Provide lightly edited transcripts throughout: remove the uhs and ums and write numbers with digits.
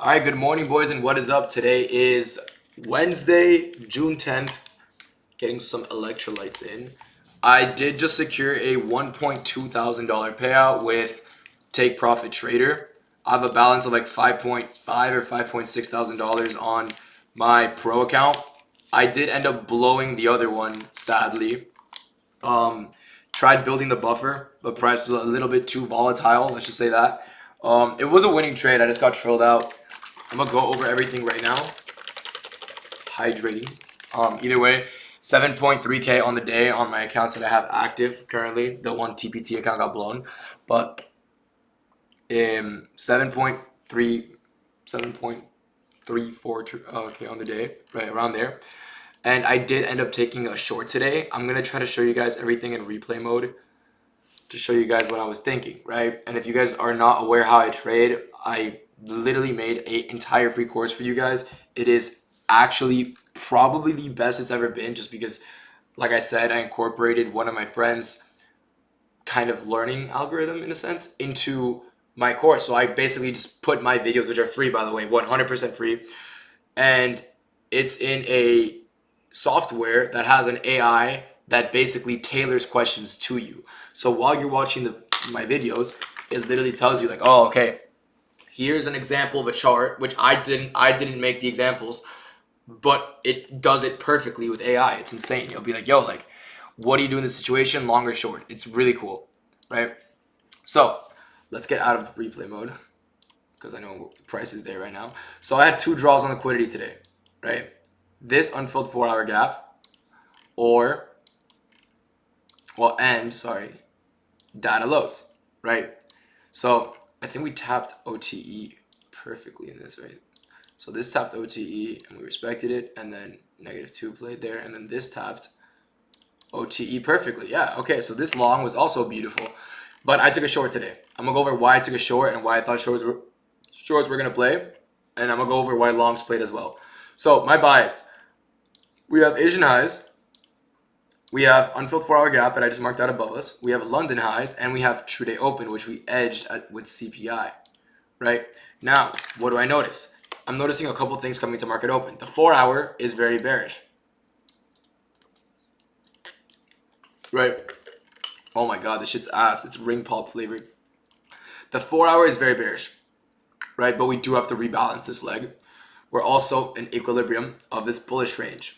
All right, good morning, boys, and what is up? Today is Wednesday, June 10th. Getting some electrolytes in. I did just secure a $1.2 thousand payout with Take Profit Trader. I have a balance of like 5.5 or 5.6 thousand dollars on my pro account. I did end up blowing the other one, sadly. Tried building the buffer, but price was a little bit too volatile. Let's just say that. It was a winning trade. I just got trilled out. I'm gonna go over everything right now. Hydrating. Either way, 7.3K on the day on my accounts that I have active currently. The one TPT account got blown, but 7.3, 7.34 okay on the day, right around there. And I did end up taking a short today. I'm gonna try to show you guys everything in replay mode to show you guys what I was thinking, right? And if you guys are not aware how I trade, I literally made an entire free course for you guys. It is actually probably the best it's ever been, just because, like I said, I incorporated one of my friends' kind of learning algorithm, in a sense, into my course. So I basically just put my videos, which are free, by the way, 100% free, and it's in a software that has an AI that basically tailors questions to you. So while you're watching my videos, it literally tells you like, oh, okay, here's an example of a chart, which I didn't make the examples, but it does it perfectly with AI. It's insane. You'll be like, yo, like, what do you do in this situation, long or short? It's really cool, right? So let's get out of replay mode because I know the price is there right now. So I had two draws on liquidity today, right? This unfilled 4-hour gap, or data lows, right? So I think we tapped OTE perfectly in this, right? So this tapped OTE and we respected it, and then -2 played there, and then this tapped OTE perfectly. Yeah, okay, so this long was also beautiful, but I took a short today. I'm gonna go over why I took a short and why I thought shorts were gonna play, and I'm gonna go over why longs played as well. So my bias, we have Asian highs, we have unfilled 4-hour gap that I just marked out above us, we have London highs, and we have true day open, which we edged with CPI, right? Now, what do I notice? I'm noticing a couple things coming to market open. The 4-hour is very bearish, right? Oh my god, this shit's ass. It's ring pop flavored. The 4-hour is very bearish, right? But we do have to rebalance this leg. We're also in equilibrium of this bullish range.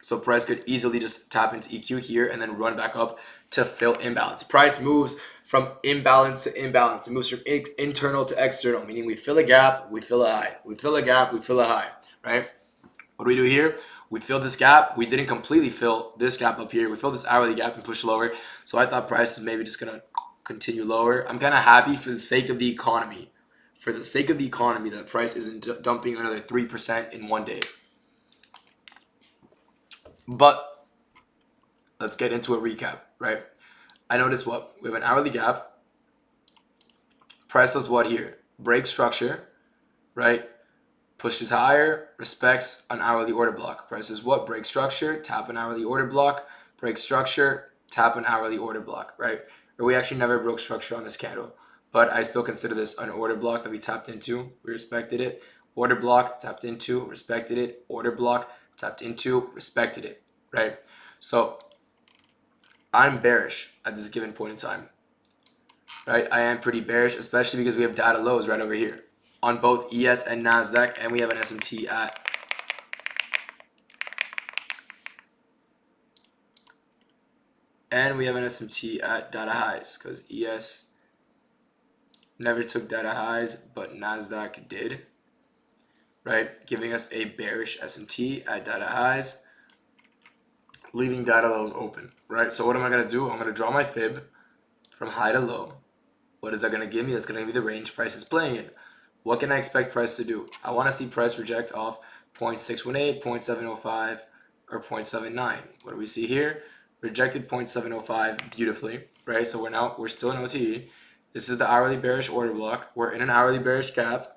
So price could easily just tap into EQ here and then run back up to fill imbalance. Price moves from imbalance to imbalance. It moves from internal to external, meaning we fill a gap, we fill a high. We fill a gap, we fill a high, right? What do we do here? We fill this gap. We didn't completely fill this gap up here. We filled this hourly gap and pushed lower. So I thought price is maybe just going to continue lower. I'm kind of happy for the sake of the economy. For the sake of the economy, that price isn't dumping another 3% in one day. But let's get into a recap, right? I noticed what? We have an hourly gap. Price does what here? Break structure, right? Pushes higher, respects an hourly order block. Price is what? Break structure, tap an hourly order block, break structure, tap an hourly order block, right? Or we actually never broke structure on this candle, but I still consider this an order block that we tapped into. We respected it. Order block, tapped into, respected it. Order block, tapped into, respected it, right? So I'm bearish at this given point in time, right? I am pretty bearish, especially because we have data lows right over here on both ES and Nasdaq, and we have an SMT at data highs, because ES never took data highs, but Nasdaq did, right? Giving us a bearish SMT at data highs, leaving data lows open, right? So what am I going to do? I'm going to draw my fib from high to low. What is that going to give me? That's going to give me the range price is playing in. What can I expect price to do? I want to see price reject off 0.618, 0.705, or 0.79. What do we see here? Rejected 0.705 beautifully, right? So we're still in OTE. This is the hourly bearish order block. We're in an hourly bearish gap.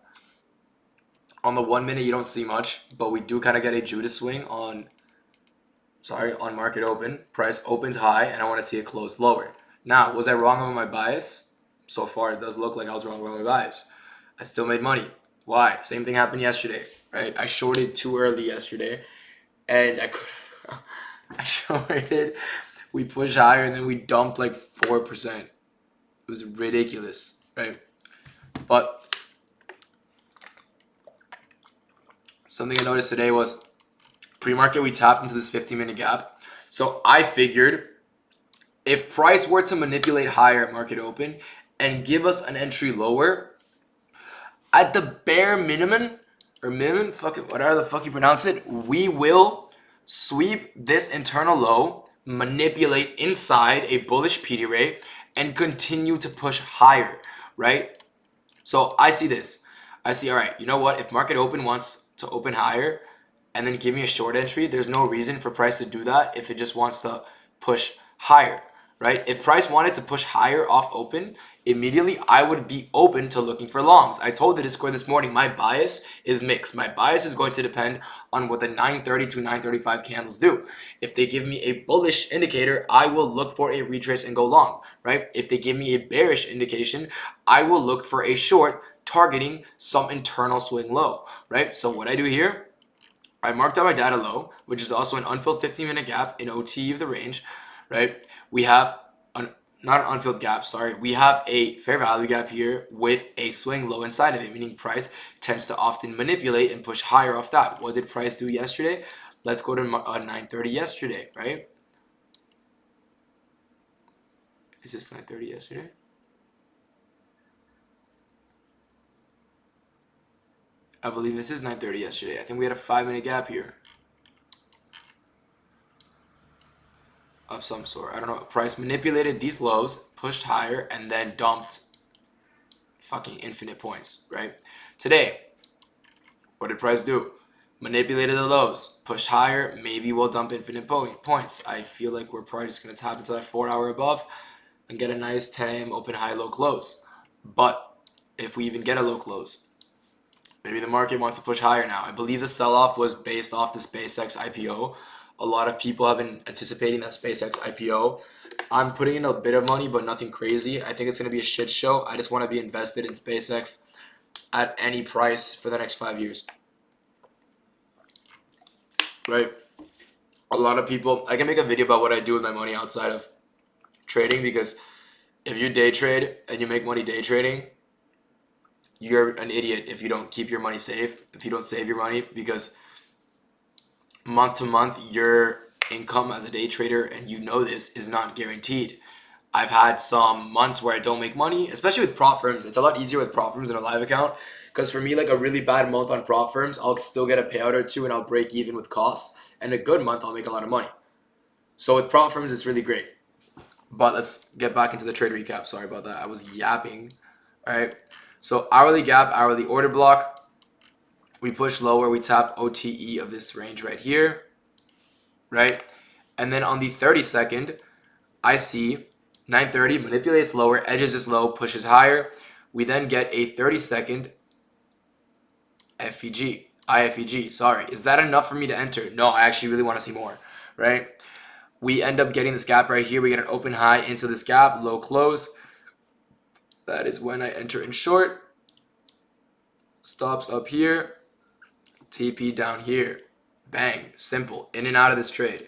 On the 1 minute, you don't see much, but we do kind of get a Judas swing on market open. Price opens high, and I want to see it close lower. Now, was I wrong on my bias? So far, it does look like I was wrong about my bias. I still made money. Why? Same thing happened yesterday, right? I shorted too early yesterday, and I could I shorted. We pushed higher, and then we dumped like 4%. It was ridiculous, right? But something I noticed today was pre-market, we tapped into this 15-minute gap. So I figured if price were to manipulate higher at market open and give us an entry lower, at the bare minimum, or minimum, fuck it, whatever the fuck you pronounce it, we will sweep this internal low, manipulate inside a bullish PD rate, and continue to push higher, right? So I see this. I see, all right, you know what? If market open wants to open higher and then give me a short entry, there's no reason for price to do that if it just wants to push higher, right? If price wanted to push higher off open, immediately I would be open to looking for longs. I told the Discord this morning, my bias is mixed. My bias is going to depend on what the 930 to 935 candles do. If they give me a bullish indicator, I will look for a retrace and go long, right? If they give me a bearish indication, I will look for a short targeting some internal swing low, right? So what I do here, I marked out my data low, which is also an unfilled 15-minute gap in OT of the range, right? We have not an unfilled gap, sorry. We have a fair value gap here with a swing low inside of it, meaning price tends to often manipulate and push higher off that. What did price do yesterday? Let's go to 930 yesterday, right? Is this 930 yesterday? I believe this is 930 yesterday. I think we had a 5-minute gap here of some sort. I don't know. Price manipulated these lows, pushed higher, and then dumped fucking infinite points, right? Today, what did price do? Manipulated the lows, pushed higher, maybe we'll dump infinite points. I feel like we're probably just going to tap into that 4-hour above and get a nice 10 a.m. open high low close. But if we even get a low close, maybe the market wants to push higher now. I believe the sell-off was based off the SpaceX IPO. A lot of people have been anticipating that SpaceX IPO. I'm putting in a bit of money, but nothing crazy. I think it's going to be a shit show. I just want to be invested in SpaceX at any price for the next 5 years. Right? A lot of people, I can make a video about what I do with my money outside of trading, because if you day trade and you make money day trading, you're an idiot if you don't keep your money safe, if you don't save your money, because month to month your income as a day trader, and you know this, is not guaranteed. I've had some months where I don't make money, especially with prop firms. It's a lot easier with prop firms than a live account, because for me, like a really bad month on prop firms, I'll still get a payout or two and I'll break even with costs, and a good month I'll make a lot of money. So with prop firms, it's really great. But let's get back into the trade recap. Sorry about that, I was yapping. All right, so hourly gap, hourly order block, we push lower, we tap OTE of this range right here, right? And then on the 30-second, I see 930 manipulates lower, edges this low, pushes higher. We then get a 30-second IFEG, sorry. Is that enough for me to enter? No, I actually really want to see more, right? We end up getting this gap right here. We get an open high into this gap, low close. That is when I enter in short. Stops up here, TP down here. Bang, simple, in and out of this trade.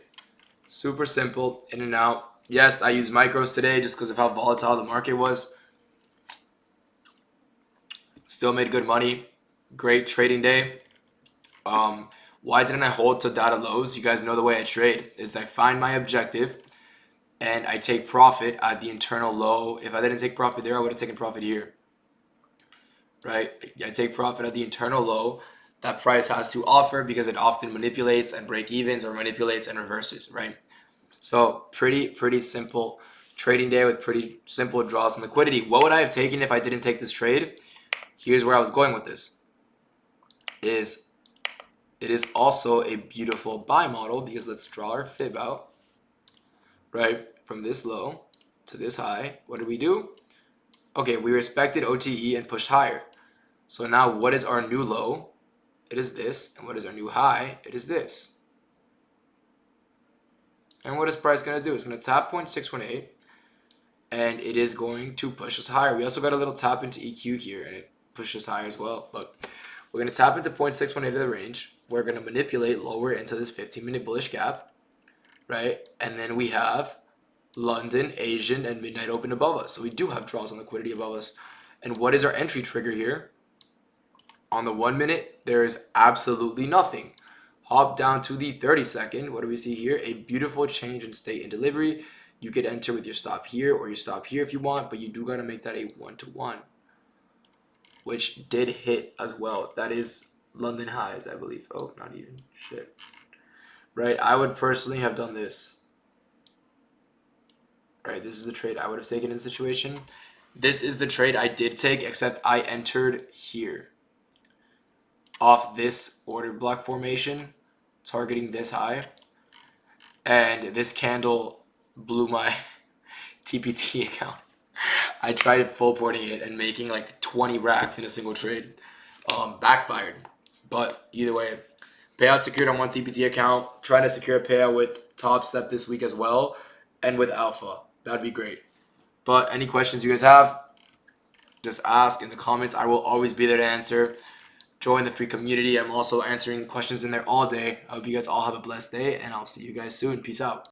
Super simple, in and out. Yes, I used micros today just because of how volatile the market was. Still made good money. Great trading day. Why didn't I hold to data lows? You guys know the way I trade is I find my objective and I take profit at the internal low. If I didn't take profit there, I would have taken profit here, right? I take profit at the internal low that price has to offer, because it often manipulates and break evens, or manipulates and reverses, right? So pretty simple trading day with pretty simple draws and liquidity. What would I have taken if I didn't take this trade? Here's where I was going with this. It is also a beautiful buy model, because let's draw our fib out, right? From this low to this high, what did we do? Okay, we respected OTE and pushed higher. So now what is our new low? It is this. And what is our new high? It is this. And what is price going to do? It's going to tap 0.618, and it is going to push us higher. We also got a little tap into EQ here, and it pushes higher as well. But We're going to tap into 0.618 of the range. We're going to manipulate lower into this 15-minute bullish gap, right? And then we have London, Asian, and midnight open above us. So we do have draws on liquidity above us. And what is our entry trigger here? On the 1 minute, there is absolutely nothing. Hop down to the 30-second. What do we see here? A beautiful change in state and delivery. You could enter with your stop here or your stop here if you want, but you do got to make that a 1-to-1, which did hit as well. That is London highs, I believe. Oh, not even. Shit. Right, I would personally have done this. Right, this is the trade I would have taken in this situation. This is the trade I did take, except I entered here off this order block formation, targeting this high. And this candle blew my TPT account. I tried full porting it and making like 20 racks in a single trade. Backfired. But either way, payout secured on one TPT account. Trying to secure a payout with Top Step this week as well. And with Alpha. That'd be great. But any questions you guys have, just ask in the comments. I will always be there to answer. Join the free community. I'm also answering questions in there all day. I hope you guys all have a blessed day, and I'll see you guys soon. Peace out.